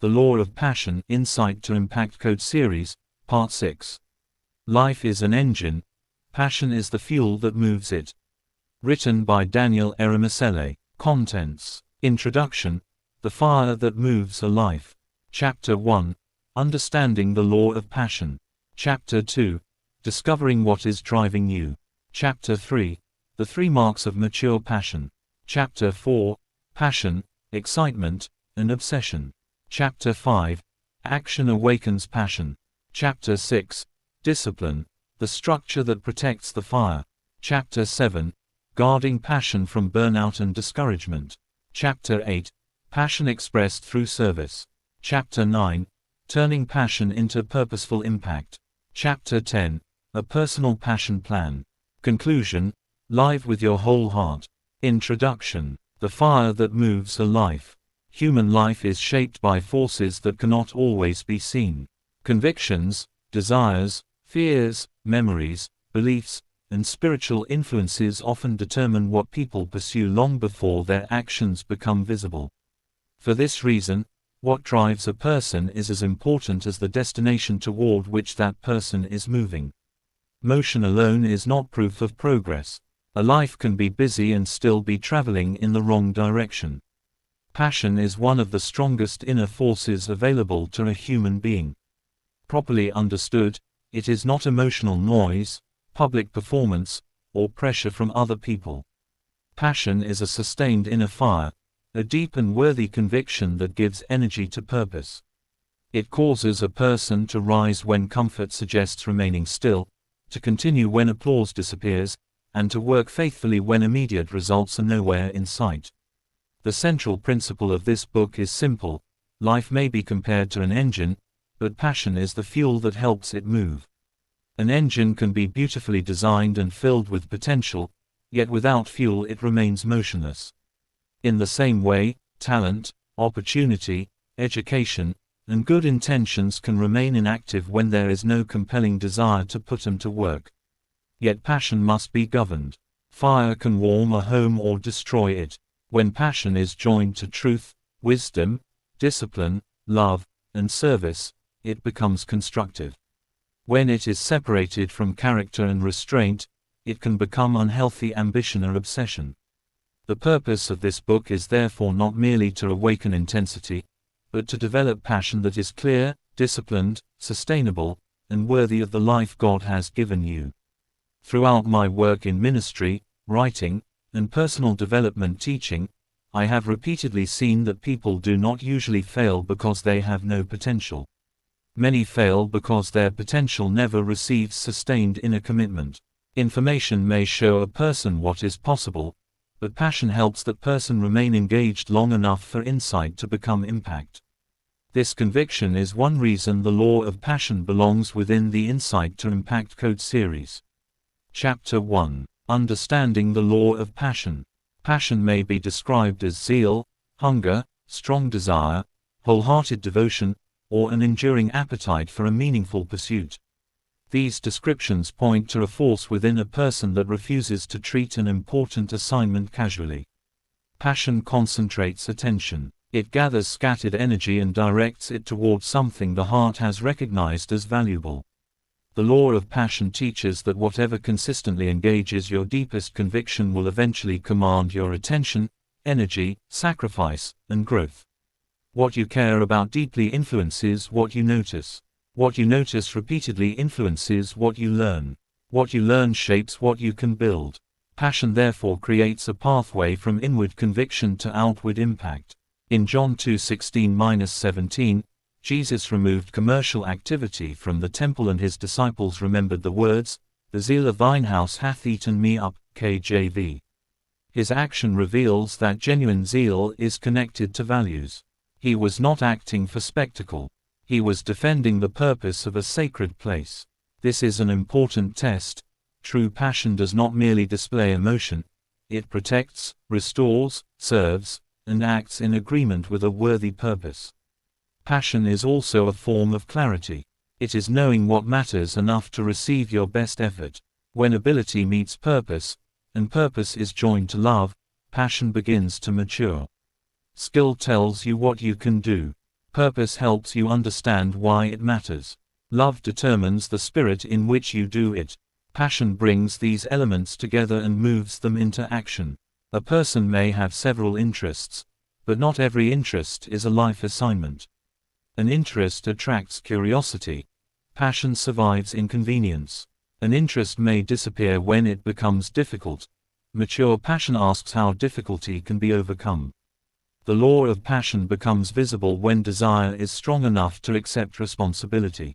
The Law of Passion, Insight to Impact Code Series, Part 6. Life is an engine. Passion is the fuel that moves it. Written by Daniel Eremisele. Contents. Introduction. The Fire That Moves a Life. Chapter 1. Understanding the Law of Passion. Chapter 2. Discovering what is driving you. Chapter 3. The 3 Marks of Mature Passion. Chapter 4. Passion, Excitement, and Obsession. Chapter 5. Action Awakens Passion. Chapter 6. Discipline, the structure that protects the fire. Chapter 7. Guarding passion from burnout and discouragement. Chapter 8. Passion expressed through service. Chapter 9. Turning passion into purposeful impact. Chapter 10. A personal passion plan. Conclusion. Live with your whole heart. Introduction. The fire that moves a life. Human life is shaped by forces that cannot always be seen. Convictions, desires, fears, memories, beliefs, and spiritual influences often determine what people pursue long before their actions become visible. For this reason, what drives a person is as important as the destination toward which that person is moving. Motion alone is not proof of progress. A life can be busy and still be traveling in the wrong direction. Passion is one of the strongest inner forces available to a human being. Properly understood, it is not emotional noise, public performance, or pressure from other people. Passion is a sustained inner fire, a deep and worthy conviction that gives energy to purpose. It causes a person to rise when comfort suggests remaining still, to continue when applause disappears, and to work faithfully when immediate results are nowhere in sight. The central principle of this book is simple. Life may be compared to an engine, but passion is the fuel that helps it move. An engine can be beautifully designed and filled with potential, yet without fuel it remains motionless. In the same way, talent, opportunity, education, and good intentions can remain inactive when there is no compelling desire to put them to work. Yet passion must be governed. Fire can warm a home or destroy it. When passion is joined to truth, wisdom, discipline, love, and service, it becomes constructive. When it is separated from character and restraint, it can become unhealthy ambition or obsession. The purpose of this book is therefore not merely to awaken intensity, but to develop passion that is clear, disciplined, sustainable, and worthy of the life God has given you. Throughout my work in ministry, writing, and personal development teaching, I have repeatedly seen that people do not usually fail because they have no potential. Many fail because their potential never receives sustained inner commitment. Information may show a person what is possible, but passion helps that person remain engaged long enough for insight to become impact. This conviction is one reason the Law of Passion belongs within the Insight to Impact Code series. Chapter 1. Understanding the Law of Passion. Passion may be described as zeal, hunger, strong desire, wholehearted devotion, or an enduring appetite for a meaningful pursuit. These descriptions point to a force within a person that refuses to treat an important assignment casually. Passion concentrates attention. It gathers scattered energy and directs it towards something the heart has recognized as valuable. The Law of Passion teaches that whatever consistently engages your deepest conviction will eventually command your attention, energy, sacrifice, and growth. What you care about deeply influences what you notice. What you notice repeatedly influences what you learn. What you learn shapes what you can build. Passion therefore creates a pathway from inward conviction to outward impact. In John 2:16-17, Jesus removed commercial activity from the temple and his disciples remembered the words, "The zeal of thine house hath eaten me up," KJV. His action reveals that genuine zeal is connected to values. He was not acting for spectacle. He was defending the purpose of a sacred place. This is an important test. True passion does not merely display emotion. It protects, restores, serves, and acts in agreement with a worthy purpose. Passion is also a form of clarity. It is knowing what matters enough to receive your best effort. When ability meets purpose, and purpose is joined to love, passion begins to mature. Skill tells you what you can do. Purpose helps you understand why it matters. Love determines the spirit in which you do it. Passion brings these elements together and moves them into action. A person may have several interests, but not every interest is a life assignment. An interest attracts curiosity. Passion survives inconvenience. An interest may disappear when it becomes difficult. Mature passion asks how difficulty can be overcome. The law of passion becomes visible when desire is strong enough to accept responsibility.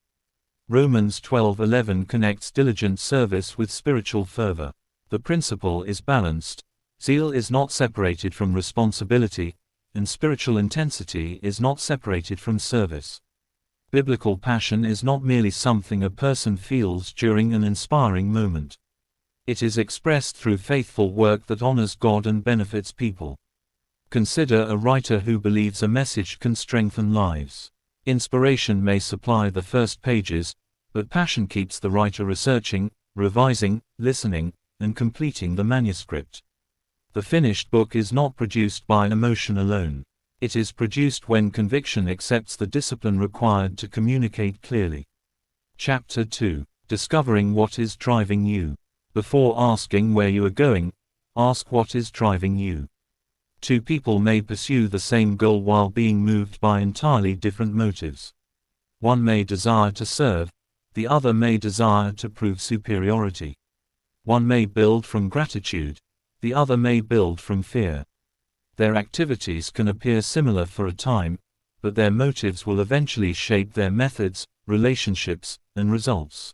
Romans 12:11 connects diligent service with spiritual fervor. The principle is balanced. Zeal is not separated from responsibility, and spiritual intensity is not separated from service. Biblical passion is not merely something a person feels during an inspiring moment. It is expressed through faithful work that honors God and benefits people. Consider a writer who believes a message can strengthen lives. Inspiration may supply the first pages, but passion keeps the writer researching, revising, listening, and completing the manuscript. The finished book is not produced by emotion alone. It is produced when conviction accepts the discipline required to communicate clearly. Chapter 2. Discovering what is driving you. Before asking where you are going, ask what is driving you. Two people may pursue the same goal while being moved by entirely different motives. One may desire to serve, the other may desire to prove superiority. One may build from gratitude, the other may build from fear. Their activities can appear similar for a time, but their motives will eventually shape their methods, relationships, and results.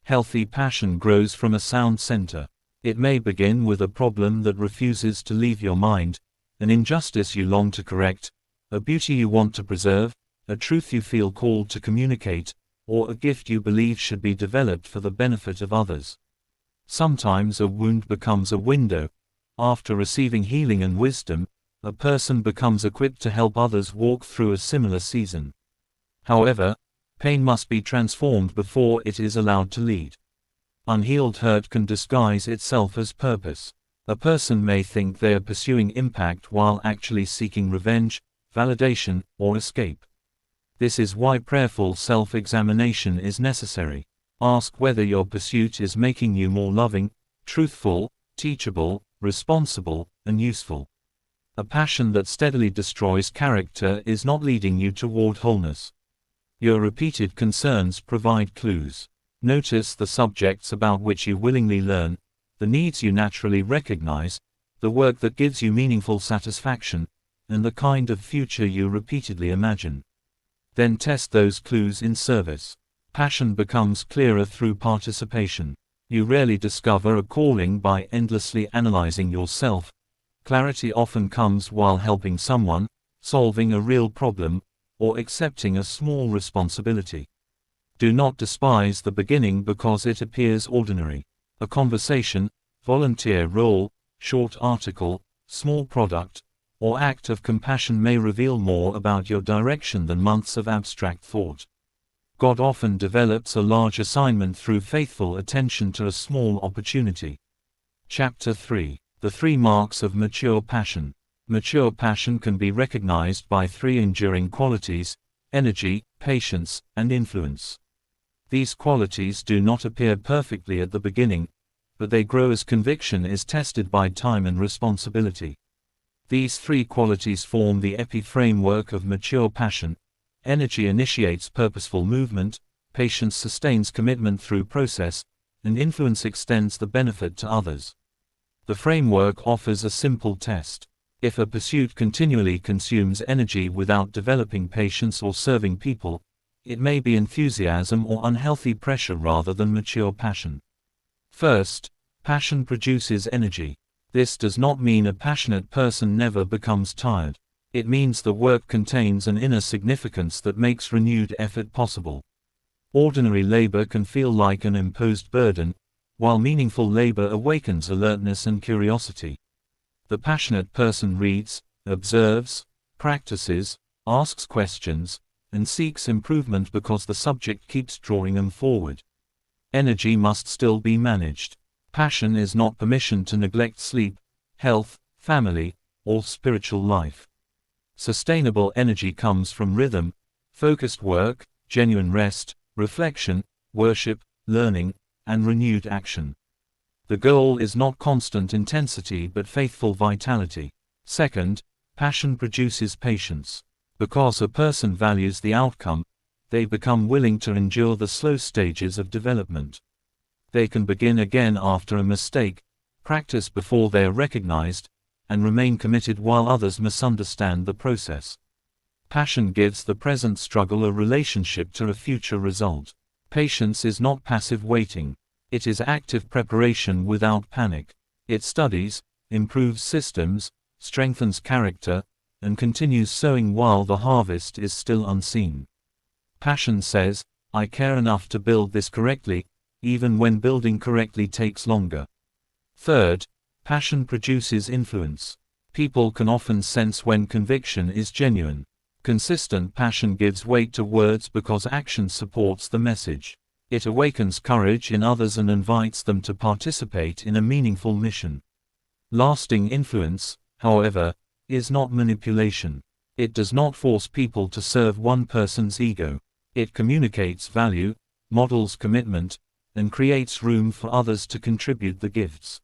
Healthy passion grows from a sound center. It may begin with a problem that refuses to leave your mind, an injustice you long to correct, a beauty you want to preserve, a truth you feel called to communicate, or a gift you believe should be developed for the benefit of others. Sometimes a wound becomes a window. After receiving healing and wisdom, a person becomes equipped to help others walk through a similar season. However, pain must be transformed before it is allowed to lead. Unhealed hurt can disguise itself as purpose. A person may think they are pursuing impact while actually seeking revenge, validation, or escape. This is why prayerful self-examination is necessary. Ask whether your pursuit is making you more loving, truthful, teachable, responsible, and useful. A passion that steadily destroys character is not leading you toward wholeness. Your repeated concerns provide clues. Notice the subjects about which you willingly learn, the needs you naturally recognize, the work that gives you meaningful satisfaction, and the kind of future you repeatedly imagine. Then test those clues in service. Passion becomes clearer through participation. You rarely discover a calling by endlessly analyzing yourself. Clarity often comes while helping someone, solving a real problem, or accepting a small responsibility. Do not despise the beginning because it appears ordinary. A conversation, volunteer role, short article, small product, or act of compassion may reveal more about your direction than months of abstract thought. God often develops a large assignment through faithful attention to a small opportunity. Chapter 3. The 3 marks of mature passion. Mature passion can be recognized by 3 enduring qualities: energy, patience, and influence. These qualities do not appear perfectly at the beginning, but they grow as conviction is tested by time and responsibility. These 3 qualities form the epi-framework of mature passion. Energy initiates purposeful movement, patience sustains commitment through process, and influence extends the benefit to others. The framework offers a simple test. If a pursuit continually consumes energy without developing patience or serving people, it may be enthusiasm or unhealthy pressure rather than mature passion. First, passion produces energy. This does not mean a passionate person never becomes tired. It means the work contains an inner significance that makes renewed effort possible. Ordinary labor can feel like an imposed burden, while meaningful labor awakens alertness and curiosity. The passionate person reads, observes, practices, asks questions, and seeks improvement because the subject keeps drawing them forward. Energy must still be managed. Passion is not permission to neglect sleep, health, family, or spiritual life. Sustainable energy comes from rhythm, focused work, genuine rest, reflection, worship, learning, and renewed action. The goal is not constant intensity but faithful vitality. Second, passion produces patience. Because a person values the outcome, they become willing to endure the slow stages of development. They can begin again after a mistake, practice before they are recognized, and remain committed while others misunderstand the process. Passion gives the present struggle a relationship to a future result. Patience is not passive waiting. It is active preparation without panic. It studies, improves systems, strengthens character, and continues sowing while the harvest is still unseen. Passion says, I care enough to build this correctly, even when building correctly takes longer. Third, passion produces influence. People can often sense when conviction is genuine. Consistent passion gives weight to words because action supports the message. It awakens courage in others and invites them to participate in a meaningful mission. Lasting influence, however, is not manipulation. It does not force people to serve one person's ego. It communicates value, models commitment, and creates room for others to contribute the gifts.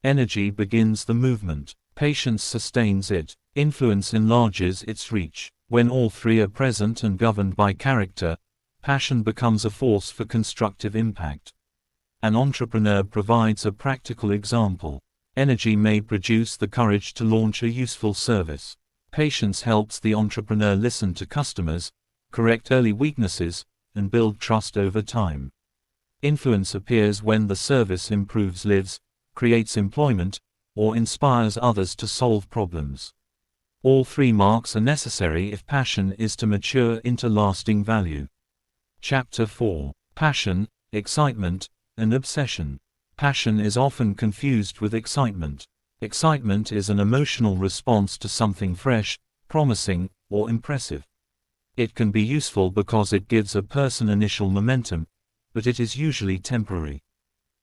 Energy begins the movement. Patience sustains it. Influence enlarges its reach. When all three are present and governed by character, passion becomes a force for constructive impact. An entrepreneur provides a practical example. Energy may produce the courage to launch a useful service. Patience helps the entrepreneur listen to customers, correct early weaknesses, and build trust over time. Influence appears when the service improves lives, creates employment, or inspires others to solve problems. All three marks are necessary if passion is to mature into lasting value. Chapter 4. Passion, Excitement, and Obsession. Passion is often confused with excitement. Excitement is an emotional response to something fresh, promising, or impressive. It can be useful because it gives a person initial momentum, but it is usually temporary.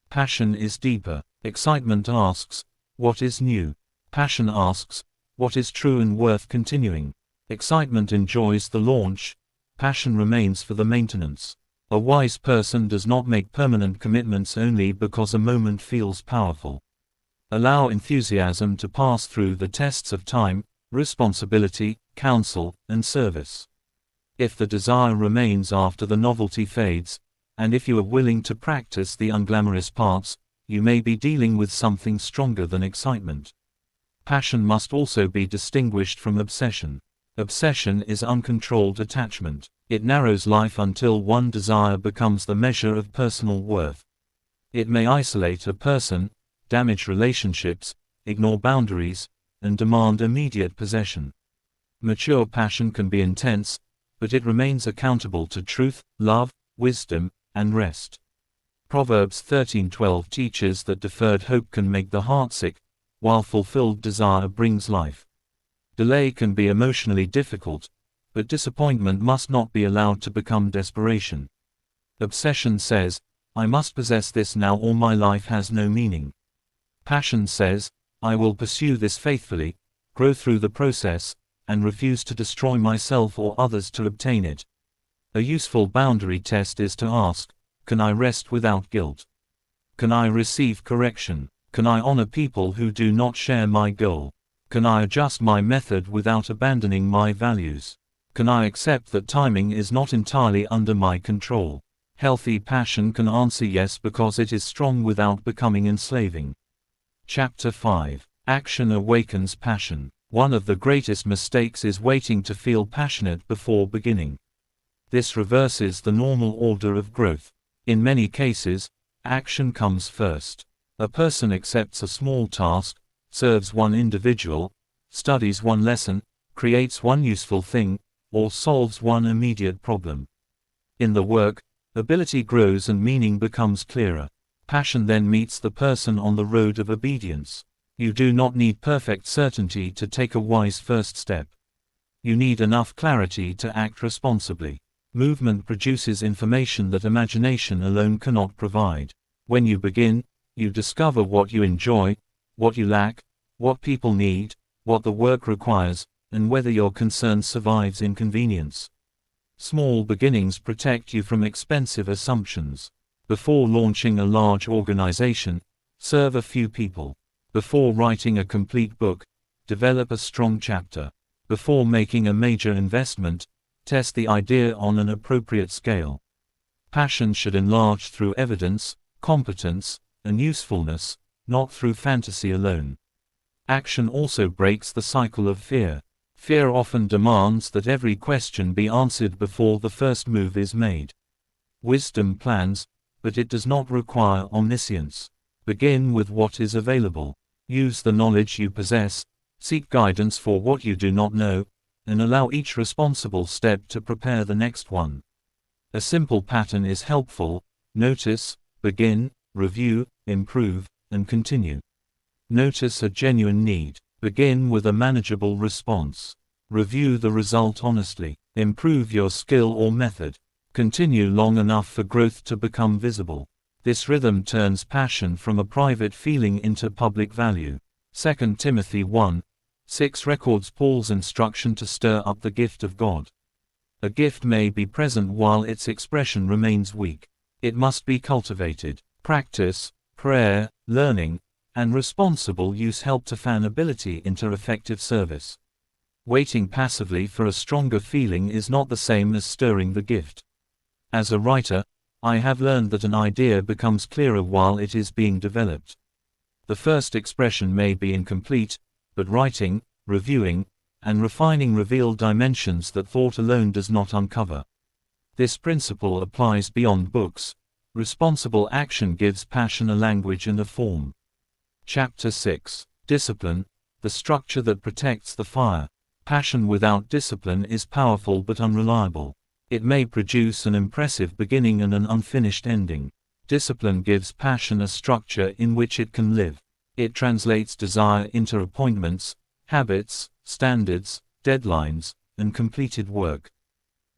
Passion is deeper. Excitement asks, what is new? Passion asks, what is true and worth continuing? Excitement enjoys the launch, passion remains for the maintenance. A wise person does not make permanent commitments only because a moment feels powerful. Allow enthusiasm to pass through the tests of time, responsibility, counsel, and service. If the desire remains after the novelty fades, and if you are willing to practice the unglamorous parts, you may be dealing with something stronger than excitement. Passion must also be distinguished from obsession. Obsession is uncontrolled attachment. It narrows life until one desire becomes the measure of personal worth. It may isolate a person, damage relationships, ignore boundaries, and demand immediate possession. Mature passion can be intense, but it remains accountable to truth, love, wisdom, and rest. Proverbs 13:12 teaches that deferred hope can make the heart sick, while fulfilled desire brings life. Delay can be emotionally difficult, but disappointment must not be allowed to become desperation. Obsession says, I must possess this now or my life has no meaning. Passion says, I will pursue this faithfully, grow through the process, and refuse to destroy myself or others to obtain it. A useful boundary test is to ask, can I rest without guilt? Can I receive correction? Can I honor people who do not share my goal? Can I adjust my method without abandoning my values? Can I accept that timing is not entirely under my control? Healthy passion can answer yes because it is strong without becoming enslaving. Chapter 5. Action awakens passion. One of the greatest mistakes is waiting to feel passionate before beginning. This reverses the normal order of growth. In many cases, action comes first. A person accepts a small task, serves one individual, studies one lesson, creates one useful thing, or solves one immediate problem. In the work, ability grows and meaning becomes clearer. Passion then meets the person on the road of obedience. You do not need perfect certainty to take a wise first step. You need enough clarity to act responsibly. Movement produces information that imagination alone cannot provide. When you begin, you discover what you enjoy, what you lack, what people need, what the work requires, and whether your concern survives inconvenience. Small beginnings protect you from expensive assumptions. Before launching a large organization, serve a few people. Before writing a complete book, develop a strong chapter. Before making a major investment, test the idea on an appropriate scale. Passion should enlarge through evidence, competence, and usefulness, not through fantasy alone. Action also breaks the cycle of fear. Fear often demands that every question be answered before the first move is made. Wisdom plans, but it does not require omniscience. Begin with what is available. Use the knowledge you possess, seek guidance for what you do not know, and allow each responsible step to prepare the next one. A simple pattern is helpful: notice, begin, review, improve, and continue. Notice a genuine need. Begin with a manageable response. Review the result honestly. Improve your skill or method. Continue long enough for growth to become visible. This rhythm turns passion from a private feeling into public value. 2 Timothy 1:6 records Paul's instruction to stir up the gift of God. A gift may be present while its expression remains weak. It must be cultivated. Practice, prayer, learning, and responsible use help to fan ability into effective service. Waiting passively for a stronger feeling is not the same as stirring the gift. As a writer, I have learned that an idea becomes clearer while it is being developed. The first expression may be incomplete, but writing, reviewing, and refining reveal dimensions that thought alone does not uncover. This principle applies beyond books. Responsible action gives passion a language and a form. Chapter 6: Discipline, the structure that protects the fire. Passion without discipline is powerful but unreliable. It may produce an impressive beginning and an unfinished ending. Discipline gives passion a structure in which it can live. It translates desire into appointments, habits, standards, deadlines, and completed work.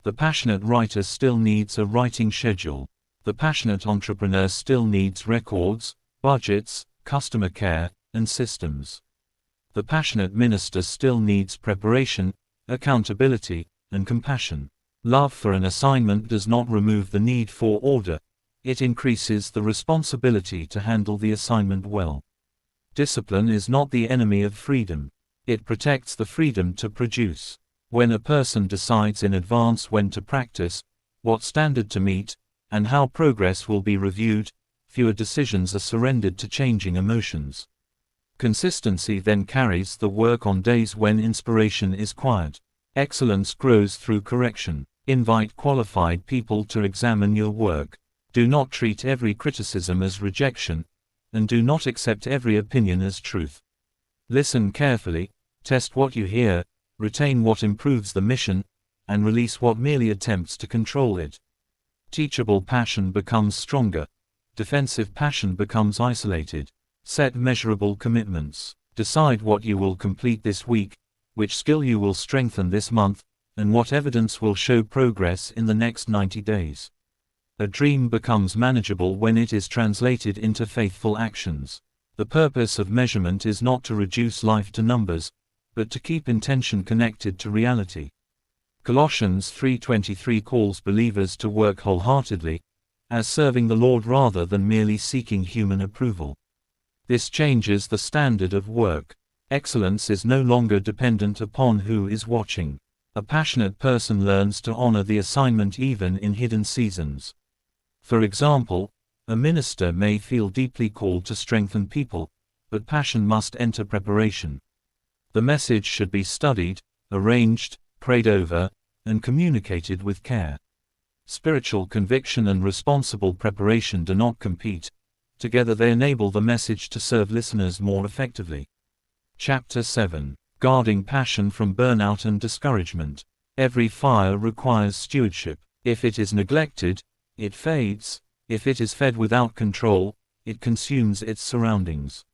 The passionate writer still needs a writing schedule. The passionate entrepreneur still needs records, budgets, customer care, and systems. The passionate minister still needs preparation, accountability, and compassion. Love for an assignment does not remove the need for order. It increases the responsibility to handle the assignment well. Discipline is not the enemy of freedom. It protects the freedom to produce. When a person decides in advance when to practice, what standard to meet, and how progress will be reviewed, fewer decisions are surrendered to changing emotions. Consistency then carries the work on days when inspiration is quiet. Excellence grows through correction. Invite qualified people to examine your work. Do not treat every criticism as rejection, and do not accept every opinion as truth. Listen carefully, test what you hear, retain what improves the mission, and release what merely attempts to control it. Teachable passion becomes stronger. Defensive passion becomes isolated. Set measurable commitments. Decide what you will complete this week, which skill you will strengthen this month, and what evidence will show progress in the next 90 days. A dream becomes manageable when it is translated into faithful actions. The purpose of measurement is not to reduce life to numbers, but to keep intention connected to reality. Colossians 3:23 calls believers to work wholeheartedly, as serving the Lord rather than merely seeking human approval. This changes the standard of work. Excellence is no longer dependent upon who is watching. A passionate person learns to honor the assignment even in hidden seasons. For example, a minister may feel deeply called to strengthen people, but passion must enter preparation. The message should be studied, arranged, prayed over, and communicated with care. Spiritual conviction and responsible preparation do not compete. Together they enable the message to serve listeners more effectively. Chapter 7: Guarding passion from burnout and discouragement. Every fire requires stewardship. If it is neglected, it fades. If it is fed without control, it consumes its surroundings.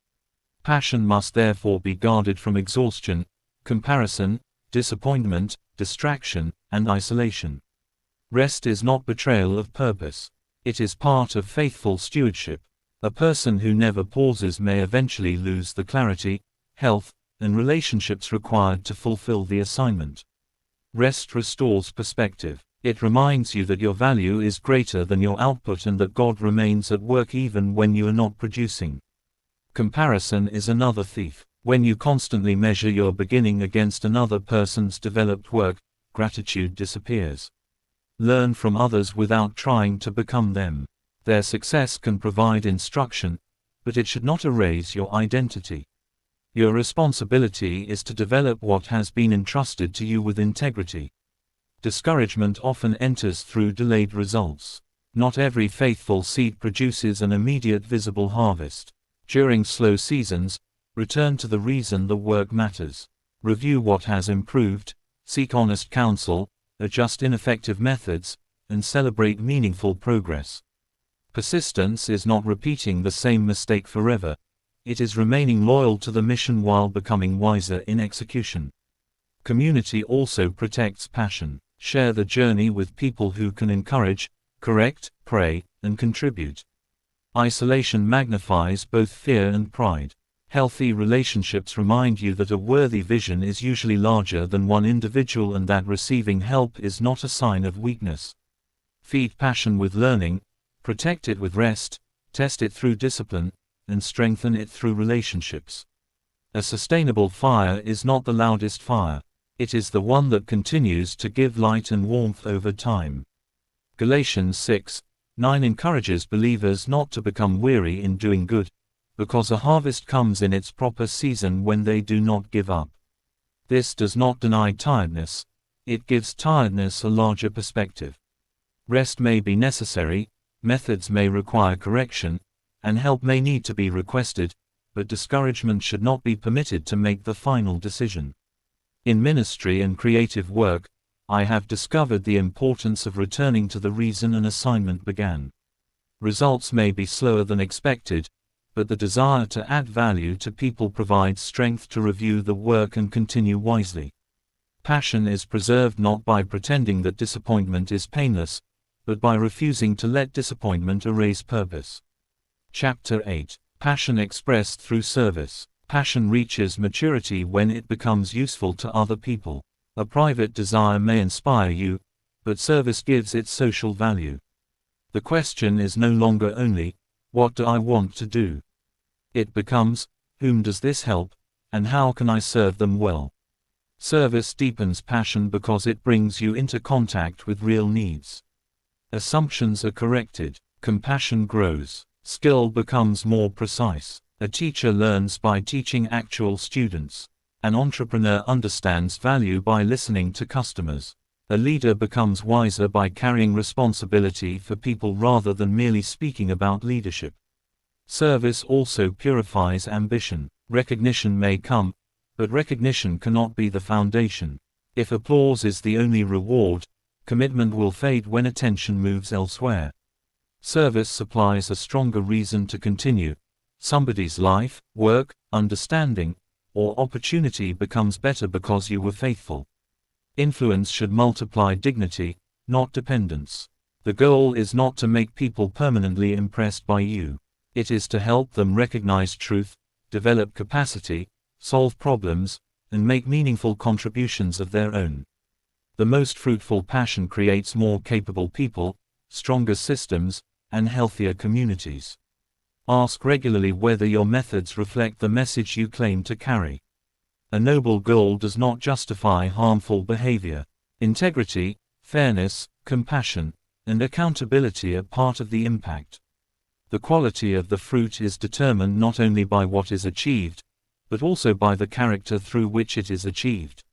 Passion must therefore be guarded from exhaustion, comparison, disappointment, distraction, and isolation. Rest is not betrayal of purpose. It is part of faithful stewardship. A person who never pauses may eventually lose the clarity, health, and relationships required to fulfill the assignment. Rest restores perspective. It reminds you that your value is greater than your output and that God remains at work even when you are not producing. Comparison is another thief. When you constantly measure your beginning against another person's developed work, gratitude disappears. Learn from others without trying to become them. Their success can provide instruction, but it should not erase your identity. Your responsibility is to develop what has been entrusted to you with integrity. Discouragement often enters through delayed results. Not every faithful seed produces an immediate visible harvest. During slow seasons, return to the reason the work matters. Review what has improved, seek honest counsel, adjust ineffective methods, and celebrate meaningful progress. Persistence is not repeating the same mistake forever. It is remaining loyal to the mission while becoming wiser in execution. Community also protects passion. Share the journey with people who can encourage, correct, pray, and contribute. Isolation magnifies both fear and pride. Healthy relationships remind you that a worthy vision is usually larger than one individual and that receiving help is not a sign of weakness. Feed passion with learning, protect it with rest, test it through discipline, and strengthen it through relationships. A sustainable fire is not the loudest fire. It is the one that continues to give light and warmth over time. Galatians 6:9 encourages believers not to become weary in doing good, because a harvest comes in its proper season when they do not give up. This does not deny tiredness, it gives tiredness a larger perspective. Rest may be necessary, methods may require correction, and help may need to be requested, but discouragement should not be permitted to make the final decision. In ministry and creative work, I have discovered the importance of returning to the reason an assignment began. Results may be slower than expected, but the desire to add value to people provides strength to review the work and continue wisely. Passion is preserved not by pretending that disappointment is painless, but by refusing to let disappointment erase purpose. Chapter 8: Passion expressed through service. Passion reaches maturity when it becomes useful to other people. A private desire may inspire you, but service gives it social value. The question is no longer only, what do I want to do? It becomes, whom does this help, and how can I serve them well? Service deepens passion because it brings you into contact with real needs. Assumptions are corrected, compassion grows, skill becomes more precise. A teacher learns by teaching actual students. An entrepreneur understands value by listening to customers. A leader becomes wiser by carrying responsibility for people rather than merely speaking about leadership. Service also purifies ambition. Recognition may come, but recognition cannot be the foundation. If applause is the only reward, commitment will fade when attention moves elsewhere. Service supplies a stronger reason to continue. Somebody's life, work, understanding, or opportunity becomes better because you were faithful. Influence should multiply dignity, not dependence. The goal is not to make people permanently impressed by you. It is to help them recognize truth, develop capacity, solve problems, and make meaningful contributions of their own. The most fruitful passion creates more capable people, stronger systems, and healthier communities. Ask regularly whether your methods reflect the message you claim to carry. A noble goal does not justify harmful behavior. Integrity, fairness, compassion, and accountability are part of the impact. The quality of the fruit is determined not only by what is achieved, but also by the character through which it is achieved.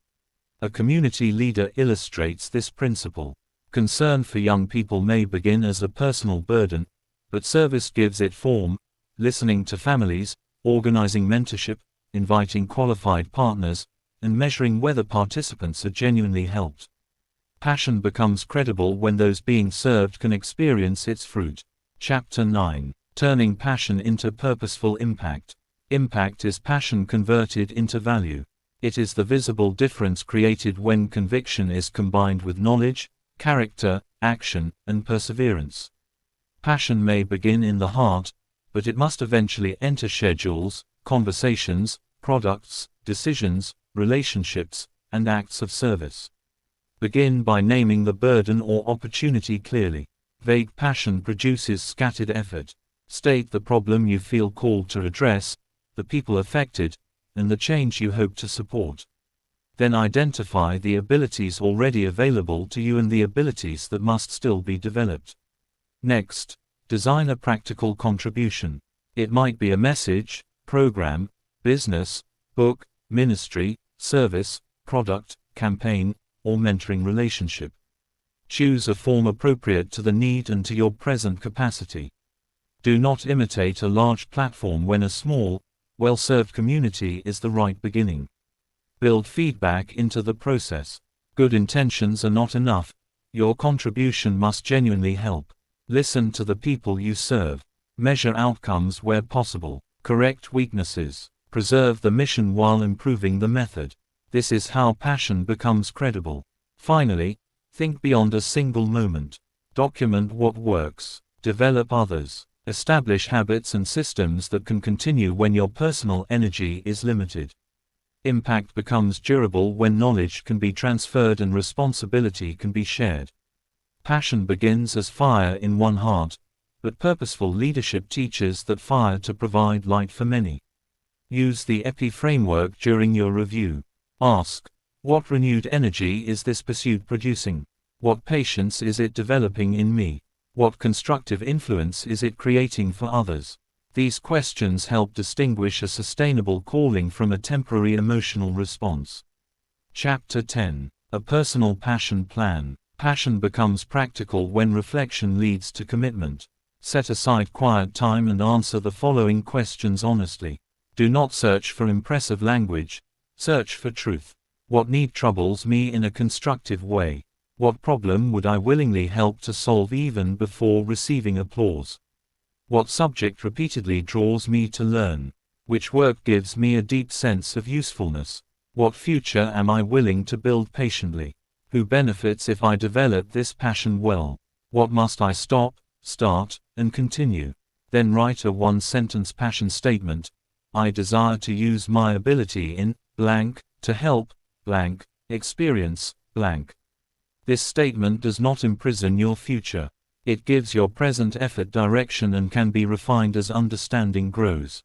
A community leader illustrates this principle. Concern for young people may begin as a personal burden, but service gives it form, listening to families, organizing mentorship, inviting qualified partners, and measuring whether participants are genuinely helped. Passion becomes credible when those being served can experience its fruit. Chapter 9: Turning passion into purposeful impact. Impact is passion converted into value. It is the visible difference created when conviction is combined with knowledge, character, action, and perseverance. Passion may begin in the heart, but it must eventually enter schedules, conversations, products, decisions, relationships, and acts of service. Begin by naming the burden or opportunity clearly. Vague passion produces scattered effort. State the problem you feel called to address, the people affected, and the change you hope to support. Then identify the abilities already available to you and the abilities that must still be developed. Next, design a practical contribution. It might be a message, program, business, book, ministry, service, product, campaign, or mentoring relationship. Choose a form appropriate to the need and to your present capacity. Do not imitate a large platform when a small, well-served community is the right beginning. Build feedback into the process. Good intentions are not enough. Your contribution must genuinely help. Listen to the people you serve. Measure outcomes where possible. Correct weaknesses. Preserve the mission while improving the method. This is how passion becomes credible. Finally, think beyond a single moment. Document what works. Develop others. Establish habits and systems that can continue when your personal energy is limited. Impact becomes durable when knowledge can be transferred and responsibility can be shared. Passion begins as fire in one heart, but purposeful leadership teaches that fire to provide light for many. Use the EPI framework during your review. Ask, what renewed energy is this pursuit producing? What patience is it developing in me? What constructive influence is it creating for others? These questions help distinguish a sustainable calling from a temporary emotional response. Chapter 10. A Personal Passion Plan. Passion becomes practical when reflection leads to commitment. Set aside quiet time and answer the following questions honestly. Do not search for impressive language. Search for truth. What need troubles me in a constructive way? What problem would I willingly help to solve even before receiving applause? What subject repeatedly draws me to learn? Which work gives me a deep sense of usefulness? What future am I willing to build patiently? Who benefits if I develop this passion well? What must I stop, start, and continue? Then write a one-sentence passion statement. I desire to use my ability in blank to help blank experience blank. This statement does not imprison your future. It gives your present effort direction and can be refined as understanding grows.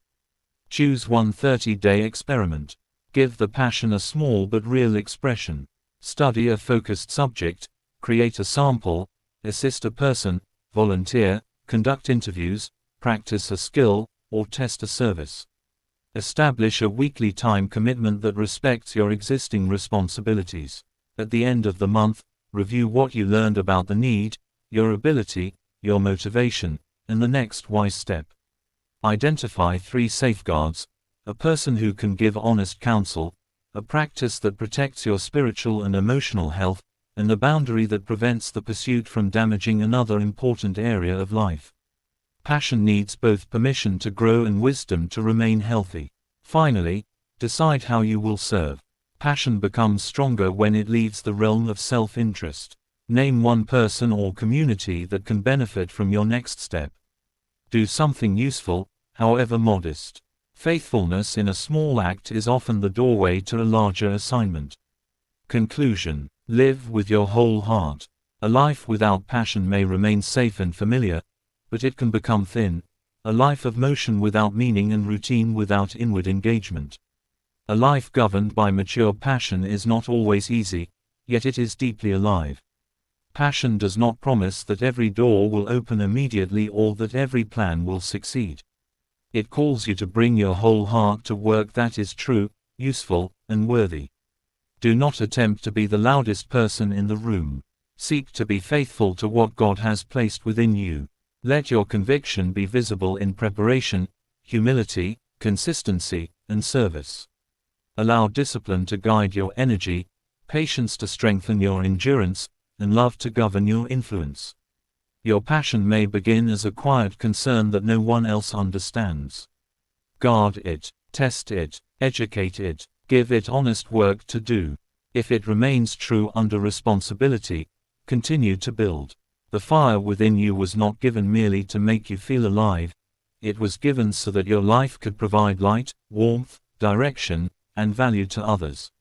Choose one 30-day experiment. Give the passion a small but real expression. Study a focused subject, create a sample, assist a person, volunteer, conduct interviews, practice a skill, or test a service. Establish a weekly time commitment that respects your existing responsibilities. At the end of the month, review what you learned about the need, your ability, your motivation, and the next wise step. Identify 3 safeguards: a person who can give honest counsel, a practice that protects your spiritual and emotional health, and a boundary that prevents the pursuit from damaging another important area of life. Passion needs both permission to grow and wisdom to remain healthy. Finally, decide how you will serve. Passion becomes stronger when it leaves the realm of self-interest. Name one person or community that can benefit from your next step. Do something useful, however modest. Faithfulness in a small act is often the doorway to a larger assignment. Conclusion. Live with your whole heart. A life without passion may remain safe and familiar, but it can become thin. A life of motion without meaning and routine without inward engagement. A life governed by mature passion is not always easy, yet it is deeply alive. Passion does not promise that every door will open immediately or that every plan will succeed. It calls you to bring your whole heart to work that is true, useful, and worthy. Do not attempt to be the loudest person in the room. Seek to be faithful to what God has placed within you. Let your conviction be visible in preparation, humility, consistency, and service. Allow discipline to guide your energy, patience to strengthen your endurance, and love to govern your influence. Your passion may begin as a quiet concern that no one else understands. Guard it, test it, educate it, give it honest work to do. If it remains true under responsibility, continue to build. The fire within you was not given merely to make you feel alive. It was given so that your life could provide light, warmth, direction, and value to others.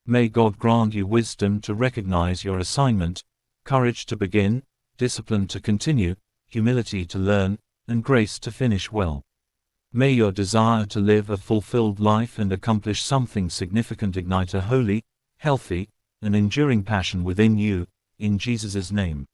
May God grant you wisdom to recognize your assignment, courage to begin, discipline to continue, humility to learn, and grace to finish well. May your desire to live a fulfilled life and accomplish something significant ignite a holy, healthy, and enduring passion within you, in Jesus' name.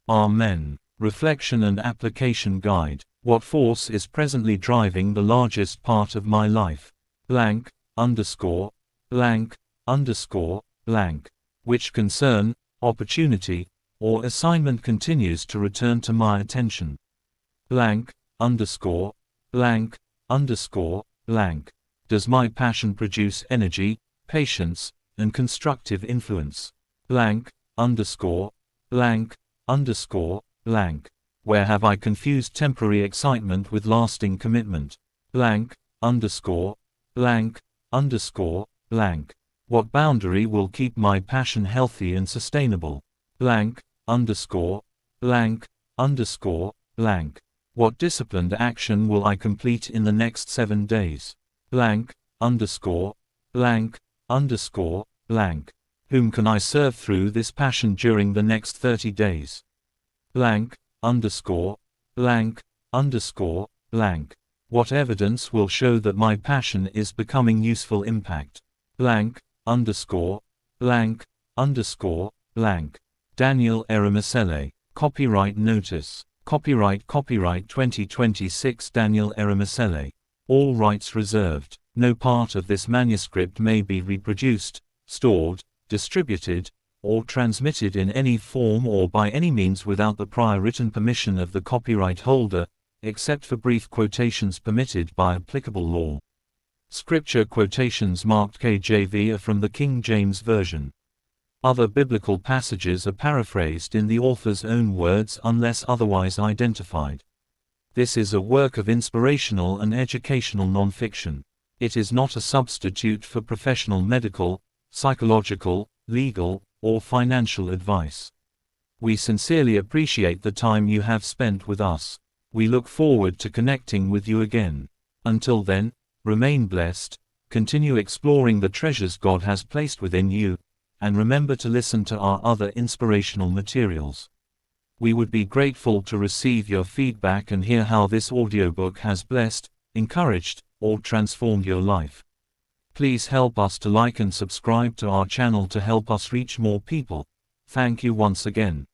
Amen. Reflection and Application Guide. What force is presently driving the largest part of my life? Blank, underscore, blank, underscore, blank. Which concern, opportunity, or assignment continues to return to my attention? Blank, underscore, blank, underscore, blank. Does my passion produce energy, patience, and constructive influence? Blank, underscore, blank, underscore, blank. Where have I confused temporary excitement with lasting commitment? Blank, underscore, blank, underscore, blank. What boundary will keep my passion healthy and sustainable? Blank, underscore, blank, underscore, blank. What disciplined action will I complete in the next 7 days? Blank, underscore, blank, underscore, blank. Whom can I serve through this passion during the next 30 days? Blank, underscore, blank, underscore, blank. What evidence will show that my passion is becoming useful impact? Blank, underscore, blank, underscore, blank. Daniel Eramesele. Copyright Notice. Copyright 2026 Daniel Eramesele. All rights reserved. No part of this manuscript may be reproduced, stored, distributed, or transmitted in any form or by any means without the prior written permission of the copyright holder, except for brief quotations permitted by applicable law. Scripture quotations marked KJV are from the King James Version. Other biblical passages are paraphrased in the author's own words unless otherwise identified. This is a work of inspirational and educational nonfiction. It is not a substitute for professional medical, psychological, legal, or financial advice. We sincerely appreciate the time you have spent with us. We look forward to connecting with you again. Until then, remain blessed, continue exploring the treasures God has placed within you, and remember to listen to our other inspirational materials. We would be grateful to receive your feedback and hear how this audiobook has blessed, encouraged, or transformed your life. Please help us to like and subscribe to our channel to help us reach more people. Thank you once again.